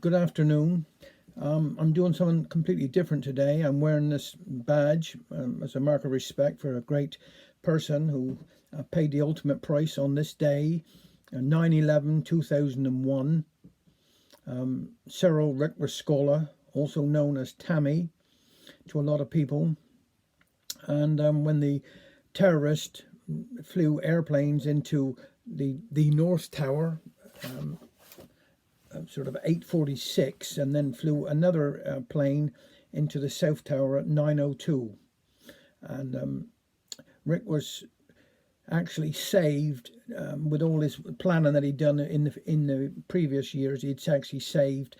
Good afternoon. I'm doing something completely different today. I'm wearing this badge as a mark of respect for a great person who paid the ultimate price on this day, 9/11/2001. Cyril Rick Rescola, also known as Tammy to a lot of people. And when the terrorist flew airplanes into the North Tower, sort of 8:46, and then flew another plane into the South Tower at 9:02. And Rick was actually saved with all his planning that he'd done in the previous years. He'd actually saved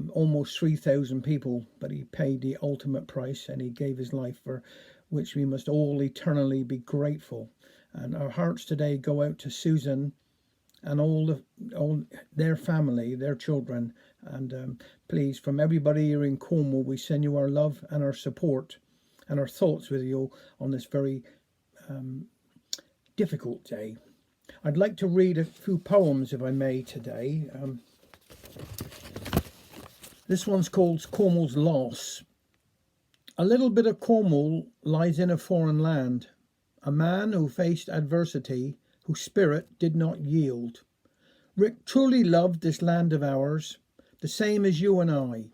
almost 3,000 people, but he paid the ultimate price and he gave his life, for which we must all eternally be grateful. And our hearts today go out to Susan and all their family, their children. And please, from everybody here in Cornwall, we send you our love and our support and our thoughts with you on this very difficult day. I'd like to read a few poems, if I may, today. This one's called Cornwall's Loss. A little bit of Cornwall lies in a foreign land, a man who faced adversity, whose spirit did not yield. Rick truly loved this land of ours, the same as you and I.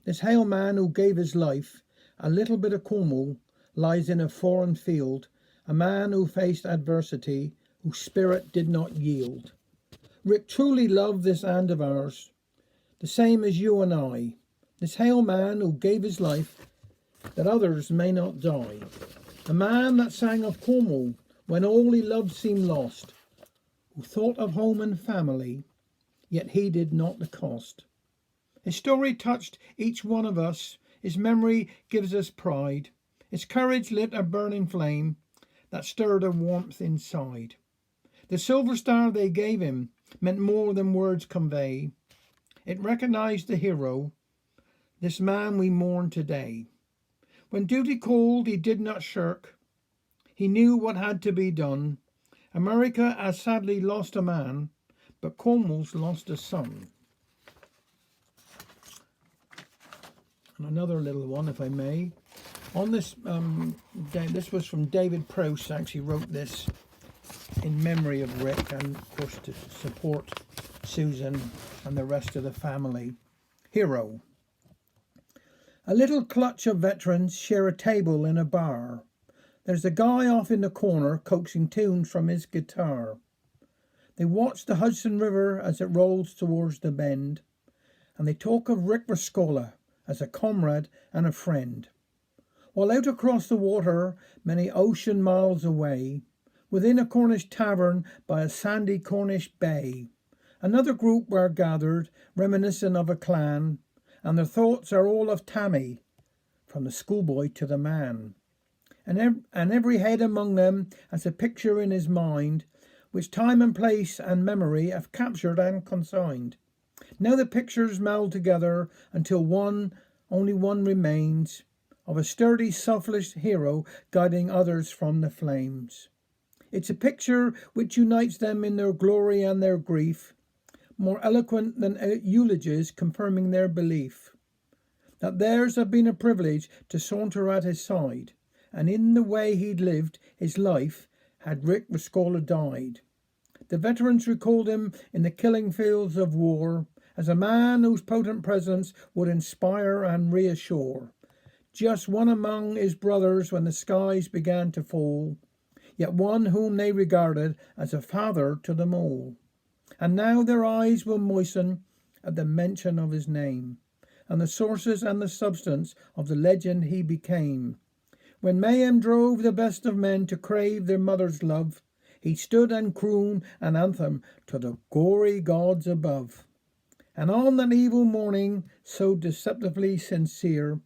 This hale man who gave his life, a little bit of Cornwall, lies in a foreign field, a man who faced adversity, whose spirit did not yield. Rick truly loved this land of ours, the same as you and I. This hale man who gave his life, that others may not die. A man that sang of Cornwall, when all he loved seemed lost, who thought of home and family, yet heeded not the cost. His story touched each one of us, his memory gives us pride, his courage lit a burning flame that stirred a warmth inside. The silver star they gave him meant more than words convey. It recognized the hero, this man we mourn today. When duty called, he did not shirk. He knew what had to be done. America has sadly lost a man, but Cornwall's lost a son. And another little one, if I may. On this day, this was from David Proust, actually wrote this in memory of Rick and, of course, to support Susan and the rest of the family. Hero. A little clutch of veterans share a table in a bar. There's a guy off in the corner coaxing tunes from his guitar. They watch the Hudson River as it rolls towards the bend, and they talk of Rick Rescola as a comrade and a friend. While out across the water, many ocean miles away, within a Cornish tavern by a sandy Cornish bay, another group were gathered, reminiscent of a clan, and their thoughts are all of Tammy, from the schoolboy to the man. And every head among them has a picture in his mind, which time and place and memory have captured and consigned. Now the pictures meld together until only one remains, of a sturdy, selfless hero guiding others from the flames. It's a picture which unites them in their glory and their grief, more eloquent than eulogies confirming their belief, that theirs had been a privilege to saunter at his side, and in the way he'd lived his life had Rick Rescola died. The veterans recalled him in the killing fields of war as a man whose potent presence would inspire and reassure. Just one among his brothers when the skies began to fall, yet one whom they regarded as a father to them all. And now their eyes will moisten at the mention of his name, and the sources and the substance of the legend he became. When mayhem drove the best of men to crave their mother's love, he stood and crooned an anthem to the gory gods above. And on that evil morning, so deceptively sincere,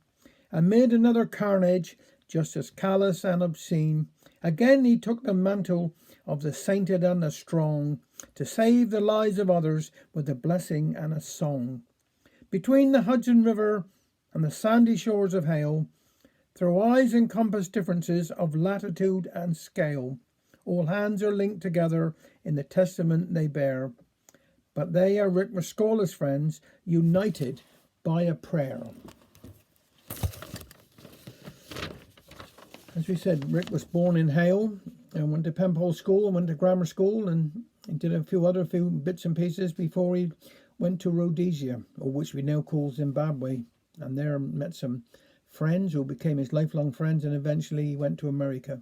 amid another carnage just as callous and obscene, again he took the mantle of the sainted and the strong, to save the lives of others with a blessing and a song. Between the Hudson River and the sandy shores of Hale, through eyes encompass differences of latitude and scale. All hands are linked together in the testament they bear. but they are Rick Rescorla's friends, united by a prayer. As we said, Rick was born in Hale and went to Penpole School and went to grammar school, and he did a few bits and pieces before he went to Rhodesia, or which we now call Zimbabwe, and there met some friends who became his lifelong friends, and eventually he went to America.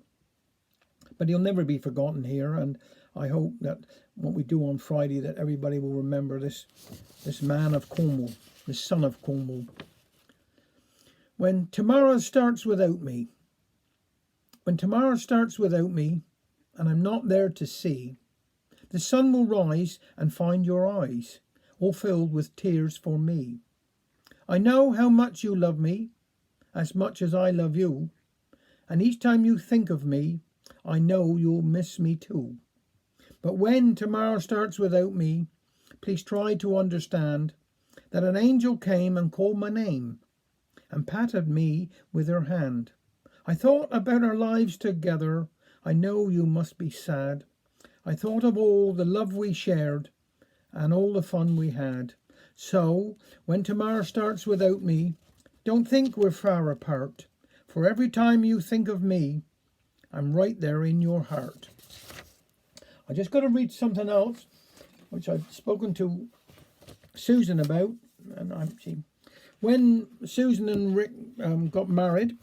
But he'll never be forgotten here, and I hope that what we do on Friday, that everybody will remember this man of Cornwall, this son of Cornwall. When tomorrow starts without me, and I'm not there to see, the sun will rise and find your eyes all filled with tears for me. I know how much you love me, as much as I love you, and each time you think of me, I know you'll miss me too. But when tomorrow starts without me, please try to understand that an angel came and called my name and patted me with her hand. I thought about our lives together. I know you must be sad. I thought of all the love we shared and all the fun we had. So, when tomorrow starts without me, don't think we're far apart. For every time you think of me, I'm right there in your heart. I just got to read something else, which I've spoken to Susan about. And when Susan and Rick got married,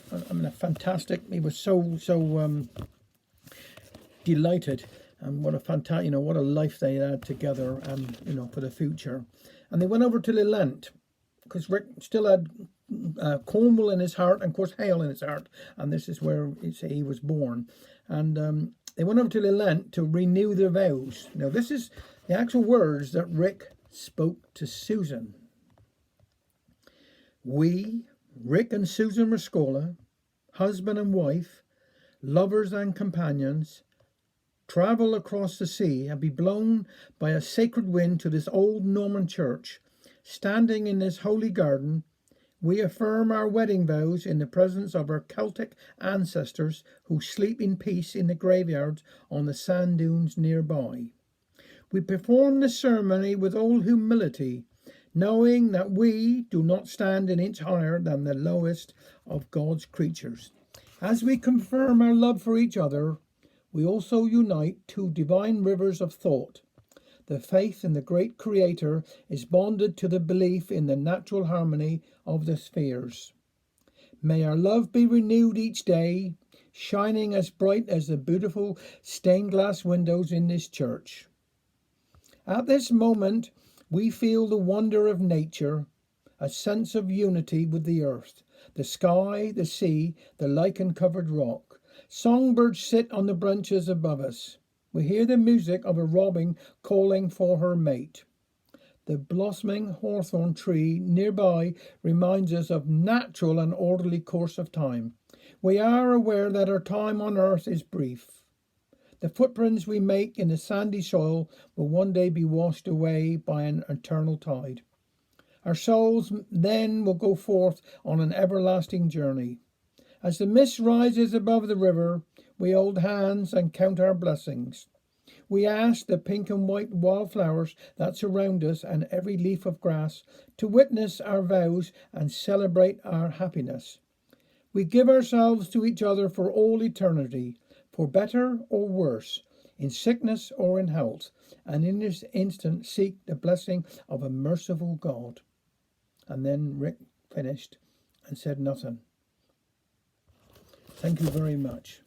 he was so delighted, and what a fantastic, what a life they had together, and for the future. And they went over to Lillent because Rick still had Cornwall in his heart, and of course Hale in his heart, and this is where he was born. And they went over to Lillent to renew their vows. Now this is the actual words that Rick spoke to Susan. We, Rick and Susan Rescorla, husband and wife, lovers and companions, travel across the sea and be blown by a sacred wind to this old Norman church. Standing in this holy garden, we affirm our wedding vows in the presence of our Celtic ancestors who sleep in peace in the graveyards on the sand dunes nearby. We perform this ceremony with all humility, knowing that we do not stand an inch higher than the lowest of God's creatures. As we confirm our love for each other, we also unite two divine rivers of thought. The faith in the great Creator is bonded to the belief in the natural harmony of the spheres. May our love be renewed each day, shining as bright as the beautiful stained glass windows in this church. At this moment, we feel the wonder of nature, a sense of unity with the earth, the sky, the sea, the lichen-covered rock. Songbirds sit on the branches above us. We hear the music of a robin calling for her mate. The blossoming hawthorn tree nearby reminds us of natural and orderly course of time. We are aware that our time on earth is brief. The footprints we make in the sandy soil will one day be washed away by an eternal tide. Our souls then will go forth on an everlasting journey. As the mist rises above the river, we hold hands and count our blessings. We ask the pink and white wildflowers that surround us and every leaf of grass to witness our vows and celebrate our happiness. We give ourselves to each other for all eternity, for better or worse, in sickness or in health, and in this instant seek the blessing of a merciful God. And then Rick finished and said nothing. Thank you very much.